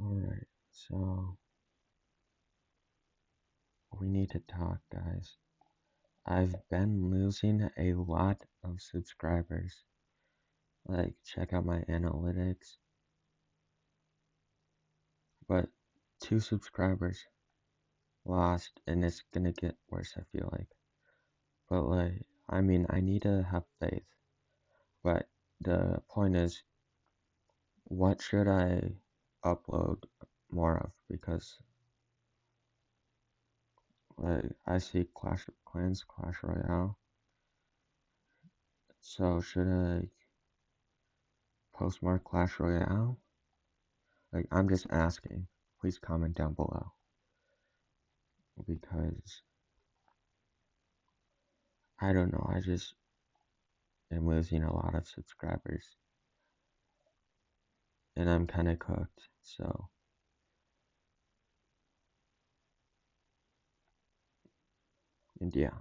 Alright, so we need to talk, guys. I've been losing a lot of subscribers. Like, check out my analytics. But 2 subscribers lost, and it's gonna get worse, I feel like. But, like, I mean, I need to have faith. But the point is, what should I upload more of? Because, like, I see Clash of Clans, Clash Royale. So, should I post more Clash Royale? Like, I'm just asking. Please comment down below. Because, I don't know, I just am losing a lot of subscribers. And I'm kinda cooked, so. And yeah.